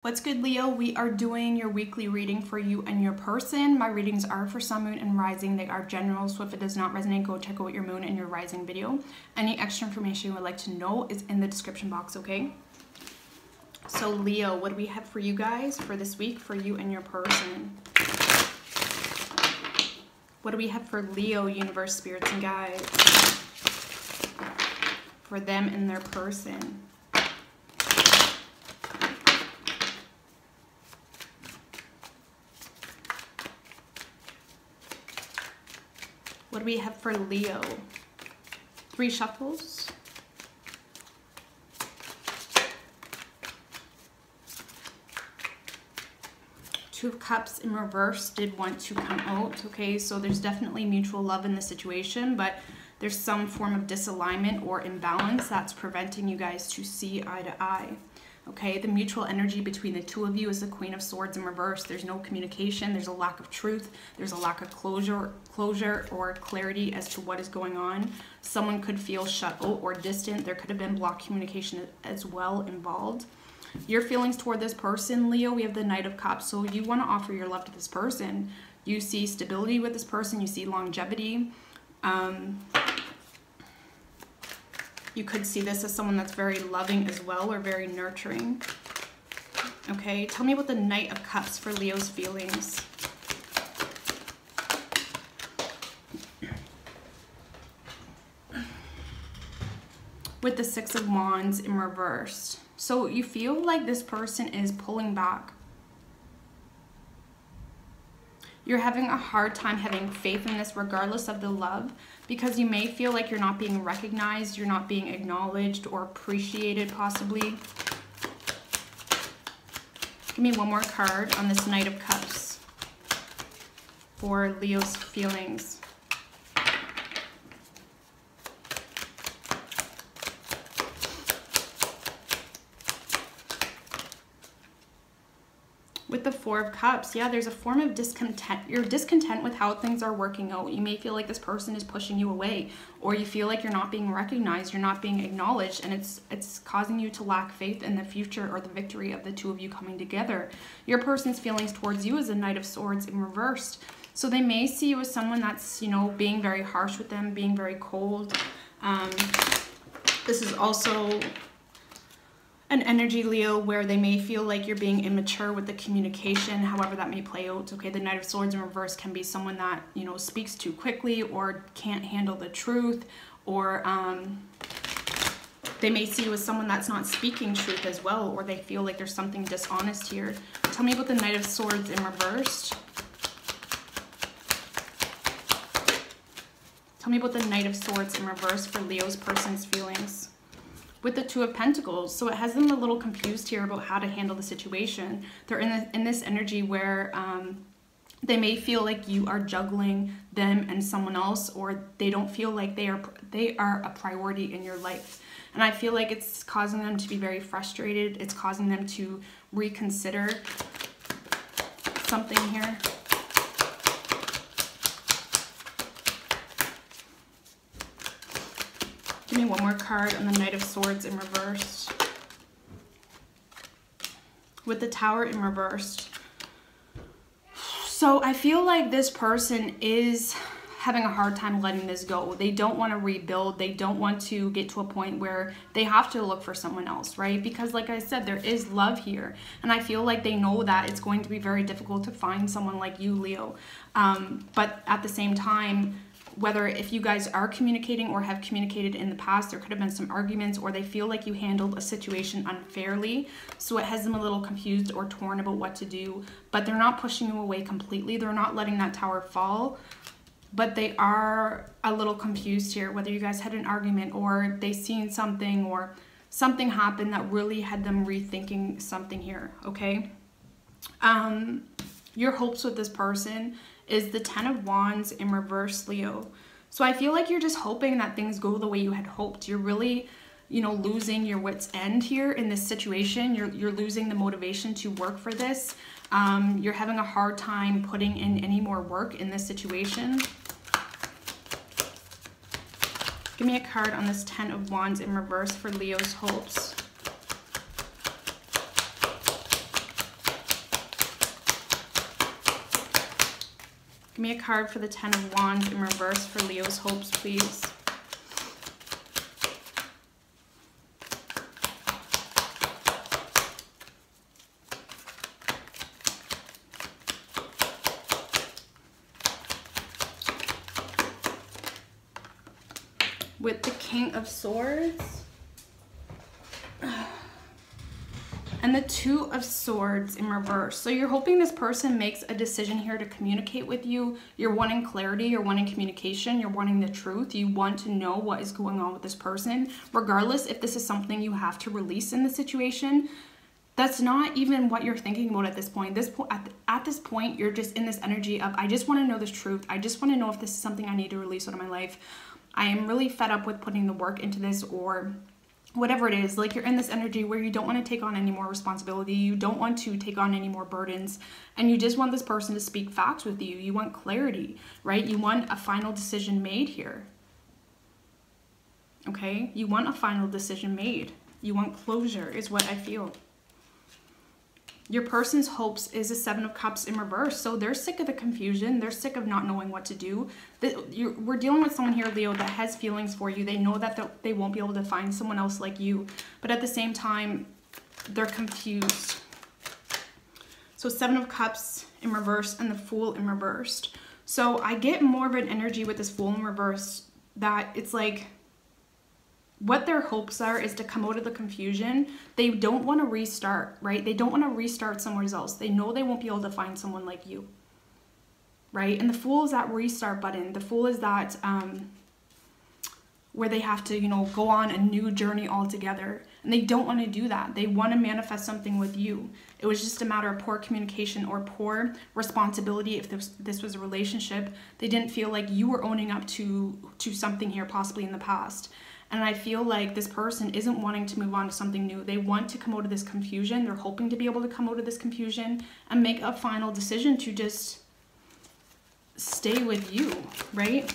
What's good, Leo? We are doing your weekly reading for you and your person. My readings are for sun, moon, and rising. They are general, so if it does not resonate, go check out your moon and your rising video. Any extra information you would like to know is in the description box, okay? So Leo, what do we have for you guys for this week for you and your person? What do we have for Leo, universe, spirits, and guides? For them and their person. What do we have for Leo? 3 shuffles. Two of Cups in reverse did want to come out. Okay, so there's definitely mutual love in the situation, but there's some form of disalignment or imbalance that's preventing you guys to see eye to eye. Okay, the mutual energy between the two of you is the Queen of Swords in reverse. There's no communication. There's a lack of truth. There's a lack of closure or clarity as to what is going on. Someone could feel shut out or distant. There could have been blocked communication as well involved. Your feelings toward this person, Leo, we have the Knight of Cups. So you want to offer your love to this person. You see stability with this person. You see longevity. You could see this as someone that's very loving as well, or very nurturing. Okay, tell me about the Knight of Cups for Leo's feelings. With the Six of Wands in reverse. So you feel like this person is pulling back. You're having a hard time having faith in this regardless of the love, because you may feel like you're not being recognized, you're not being acknowledged or appreciated possibly. Give me one more card on this Knight of Cups for Leo's feelings. With the Four of Cups, yeah, there's a form of discontent. You're discontent with how things are working out. You may feel like this person is pushing you away, or you feel like you're not being recognized, you're not being acknowledged, and it's causing you to lack faith in the future or the victory of the two of you coming together. Your person's feelings towards you is a Knight of Swords in reverse. So they may see you as someone that's, you know, being very harsh with them, being very cold. This is also an energy, Leo, where they may feel like you're being immature with the communication, however that may play out. Okay, the Knight of Swords in reverse can be someone that, you know, speaks too quickly or can't handle the truth, or they may see you as someone that's not speaking truth as well, or they feel like there's something dishonest here. Tell me about the Knight of Swords in reverse. Tell me about the Knight of Swords in reverse for Leo's person's feelings. With the Two of Pentacles, so it has them a little confused here about how to handle the situation. They're in this energy where they may feel like you are juggling them and someone else, or they don't feel like they are a priority in your life. And I feel like it's causing them to be very frustrated. It's causing them to reconsider something here. Give me one more card on the Knight of Swords in reverse. With the Tower in reverse. So I feel like this person is having a hard time letting this go. They don't want to rebuild. They don't want to get to a point where they have to look for someone else, right? Because like I said, there is love here. And I feel like they know that it's going to be very difficult to find someone like you, Leo. But at the same time, whether if you guys are communicating or have communicated in the past, there could have been some arguments, or they feel like you handled a situation unfairly. So it has them a little confused or torn about what to do, but they're not pushing you away completely. They're not letting that tower fall, but they are a little confused here, whether you guys had an argument or they seen something or something happened that really had them rethinking something here, okay? Your hopes with this person is the Ten of Wands in reverse, Leo. So I feel like you're just hoping that things go the way you had hoped. You're really, you know, losing your wits' end here in this situation. You're losing the motivation to work for this. You're having a hard time putting in any more work in this situation. Give me a card on this Ten of Wands in reverse for Leo's hopes. Give me a card for the Ten of Wands in reverse for Leo's hopes, please. With the King of Swords and the Two of Swords in reverse. So you're hoping this person makes a decision here to communicate with you. You're wanting clarity, you're wanting communication, you're wanting the truth. You want to know what is going on with this person, regardless if this is something you have to release in the situation. That's not even what you're thinking about at this point. At this point, you're just in this energy of, I just want to know this truth. I just want to know if this is something I need to release out of my life. I am really fed up with putting the work into this, or whatever it is. Like, you're in this energy where you don't want to take on any more responsibility. You don't want to take on any more burdens. And you just want this person to speak facts with you. You want clarity, right? You want a final decision made here. Okay? You want a final decision made. You want closure is what I feel. Your person's hopes is a Seven of Cups in reverse. So they're sick of the confusion. They're sick of not knowing what to do. We're dealing with someone here, Leo, that has feelings for you. They know that they won't be able to find someone else like you. But at the same time, they're confused. So Seven of Cups in reverse and the Fool in reversed. So I get more of an energy with this Fool in reverse that it's like, what their hopes are is to come out of the confusion. They don't want to restart, right? They don't want to restart somewhere else. They know they won't be able to find someone like you, right? And the Fool is that restart button. The Fool is that where they have to, you know, go on a new journey altogether. And they don't want to do that. They want to manifest something with you. It was just a matter of poor communication or poor responsibility. If this was a relationship, they didn't feel like you were owning up to something here, possibly in the past. And I feel like this person isn't wanting to move on to something new. They want to come out of this confusion. They're hoping to be able to come out of this confusion and make a final decision to just stay with you, right?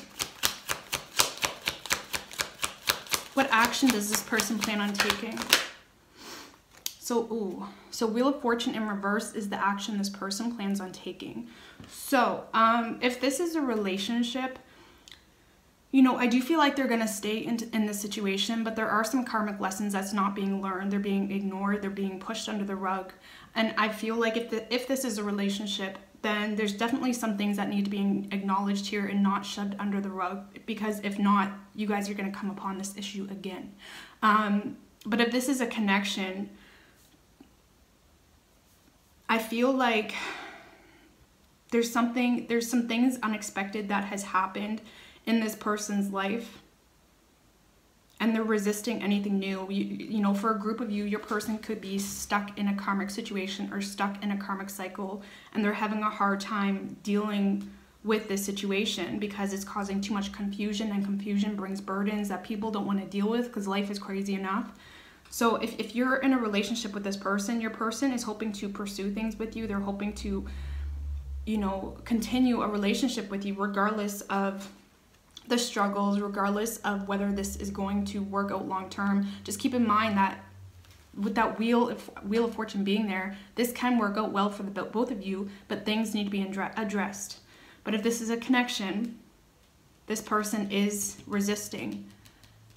What action does this person plan on taking? So Wheel of Fortune in reverse is the action this person plans on taking. So if this is a relationship, you know, I do feel like they're going to stay in this situation, but there are some karmic lessons that's not being learned. They're being ignored. They're being pushed under the rug. And I feel like if this is a relationship, then there's definitely some things that need to be acknowledged here and not shoved under the rug, because if not, you guys are going to come upon this issue again. But if this is a connection, I feel like there's some things unexpected that has happened in this person's life, and they're resisting anything new. You know, for a group of you, your person could be stuck in a karmic situation or stuck in a karmic cycle, and they're having a hard time dealing with this situation because it's causing too much confusion, and confusion brings burdens that people don't want to deal with because life is crazy enough. So if you're in a relationship with this person, your person is hoping to pursue things with you. They're hoping to, you know, continue a relationship with you regardless of the struggles, regardless of whether this is going to work out long term. Just keep in mind that with that wheel of fortune being there, this can work out well for both of you, but things need to be addressed. But if this is a connection, this person is resisting.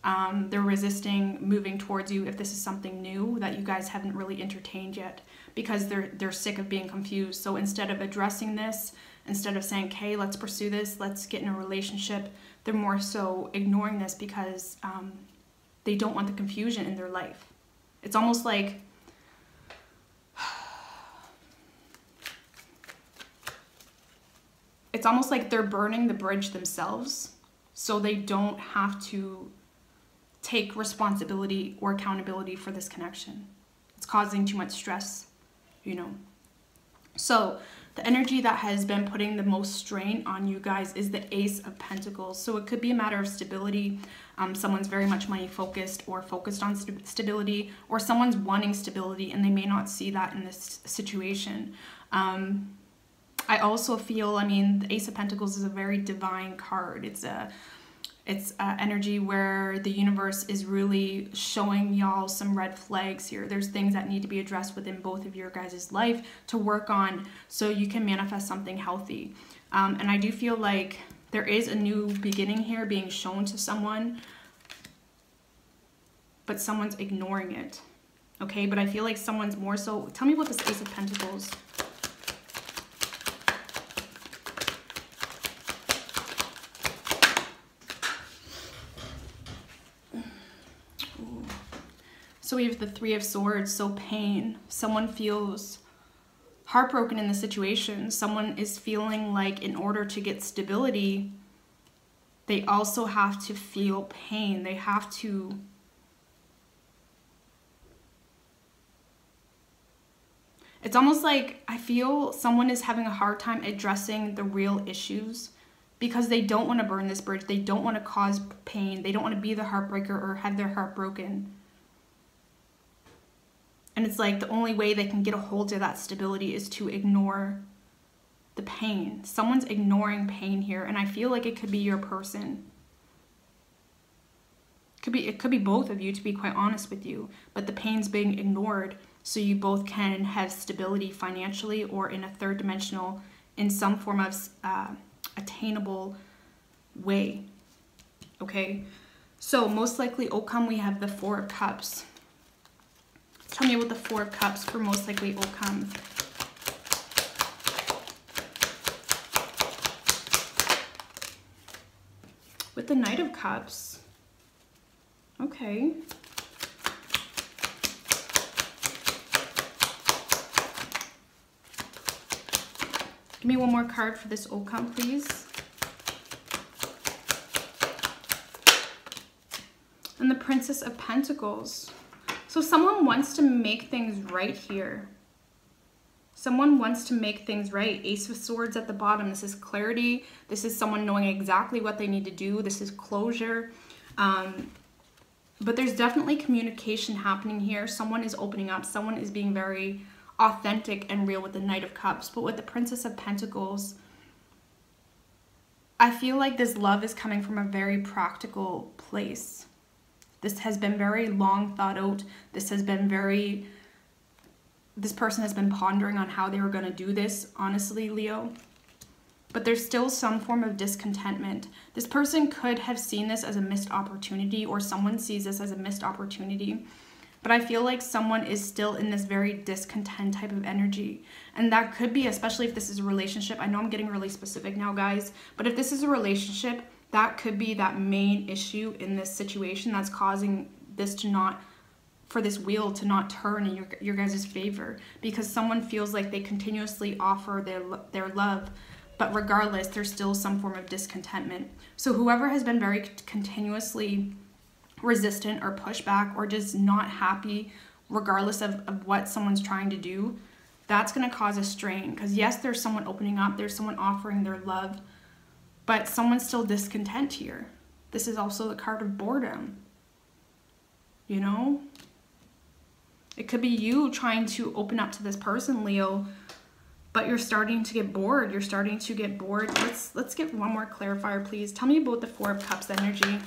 They're resisting moving towards you if this is something new that you guys haven't really entertained yet, because they're sick of being confused. So instead of addressing this, instead of saying, okay, let's pursue this, let's get in a relationship, they're more so ignoring this because they don't want the confusion in their life. It's almost like they're burning the bridge themselves so they don't have to take responsibility or accountability for this connection. It's causing too much stress, you know. So the energy that has been putting the most strain on you guys is the Ace of Pentacles. So it could be a matter of stability. Someone's very much money focused or focused on stability, or someone's wanting stability and they may not see that in this situation. I also feel, I mean, the Ace of Pentacles is a very divine card. It's energy where the universe is really showing y'all some red flags here. There's things that need to be addressed within both of your guys' life to work on so you can manifest something healthy. And I do feel like there is a new beginning here being shown to someone, but someone's ignoring it. Okay, but I feel like someone's more so... Tell me about this Ace of Pentacles. Ooh. So we have the Three of Swords, so pain. Someone feels heartbroken in the situation. Someone is feeling like in order to get stability, they also have to feel pain. They have to... It's almost like I feel someone is having a hard time addressing the real issues because they don't want to burn this bridge. They don't want to cause pain. They don't want to be the heartbreaker or have their heart broken. And it's like the only way they can get a hold of that stability is to ignore the pain. Someone's ignoring pain here, and I feel like it could be your person. It could be both of you, to be quite honest with you, but the pain's being ignored so you both can have stability financially or in a third dimensional, in some form of attainable way. Okay, so most likely outcome, we have the Four of Cups. Tell me about the Four of Cups for most likely outcome. With the Knight of Cups. Okay. Give me one more card for this outcome, please. And the Princess of Pentacles. So someone wants to make things right here. Someone wants to make things right. Ace of Swords at the bottom. This is clarity. This is someone knowing exactly what they need to do. This is closure. But there's definitely communication happening here. Someone is opening up. Someone is being very authentic and real with the Knight of Cups. But with the Princess of Pentacles, I feel like this love is coming from a very practical place. This has been very long thought out. This person has been pondering on how they were going to do this, honestly, Leo. But there's still some form of discontentment. This person could have seen this as a missed opportunity, or someone sees this as a missed opportunity. But I feel like someone is still in this very discontent type of energy. And that could be, especially if this is a relationship. I know I'm getting really specific now, guys. But if this is a relationship, that could be that main issue in this situation that's causing this to not, for this wheel to not turn in your guys' favor. Because someone feels like they continuously offer their love, but regardless, there's still some form of discontentment. So whoever has been very continuously resistant or pushback or just not happy, regardless of what someone's trying to do, that's going to cause a strain. Because yes, there's someone opening up, there's someone offering their love, but someone's still discontent here. This is also the card of boredom. You know? It could be you trying to open up to this person, Leo, but you're starting to get bored. You're starting to get bored. Let's get one more clarifier, please. Tell me about the Four of Cups energy.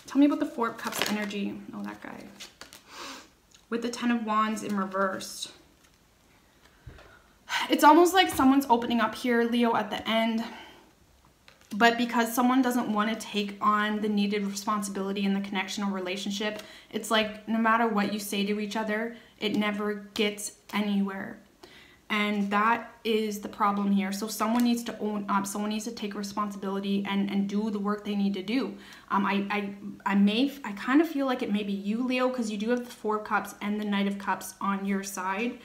Tell me about the Four of Cups energy. Oh, that guy. With the Ten of Wands in reversed. It's almost like someone's opening up here, Leo, at the end. But because someone doesn't want to take on the needed responsibility in the connection or relationship, it's like no matter what you say to each other, it never gets anywhere. And that is the problem here. So someone needs to own up. Someone needs to take responsibility and do the work they need to do. I kind of feel like it may be you, Leo, because you do have the Four of Cups and the Knight of Cups on your side.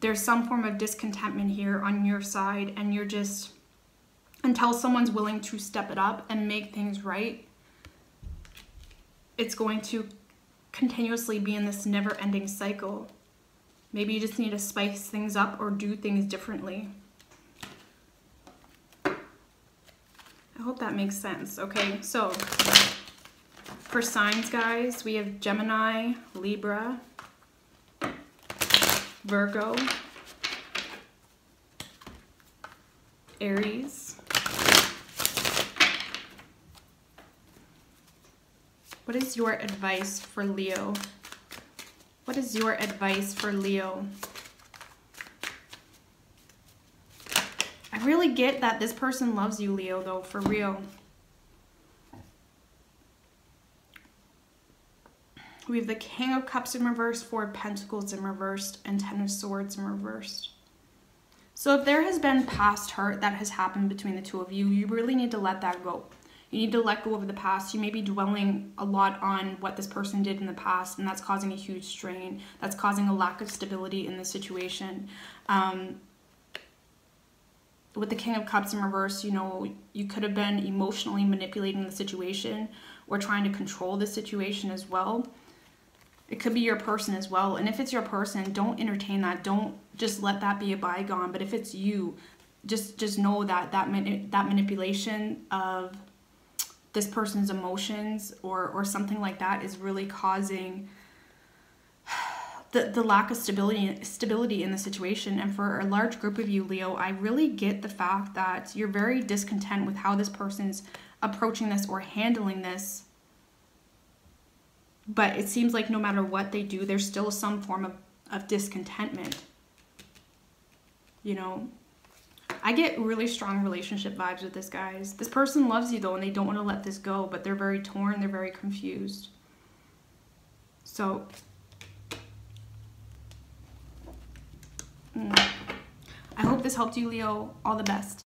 There's some form of discontentment here on your side, and you're just, until someone's willing to step it up and make things right, it's going to continuously be in this never-ending cycle. Maybe you just need to spice things up or do things differently. I hope that makes sense. Okay, so for signs, guys, we have Gemini, Libra, Virgo, Aries. What is your advice for Leo What is your advice for Leo? I really get that this person loves you, Leo, though, for real. We have the King of Cups in reverse, Four of Pentacles in reversed, and Ten of Swords in reversed. So if there has been past hurt that has happened between the two of you, you really need to let that go. You need to let go of the past. You may be dwelling a lot on what this person did in the past, and that's causing a huge strain. That's causing a lack of stability in the situation. With the King of Cups in reverse, you know, you could have been emotionally manipulating the situation or trying to control the situation as well. It could be your person as well. And if it's your person, don't entertain that. Don't just let that be a bygone. But if it's you, just know that that manipulation of this person's emotions or something like that is really causing the lack of stability in the situation. And for a large group of you, Leo, I really get the fact that you're very discontent with how this person's approaching this or handling this. But it seems like no matter what they do, there's still some form of discontentment. You know, I get really strong relationship vibes with this, guys. This person loves you, though, and they don't want to let this go, but they're very torn. They're very confused. So, I hope this helped you, Leo. All the best.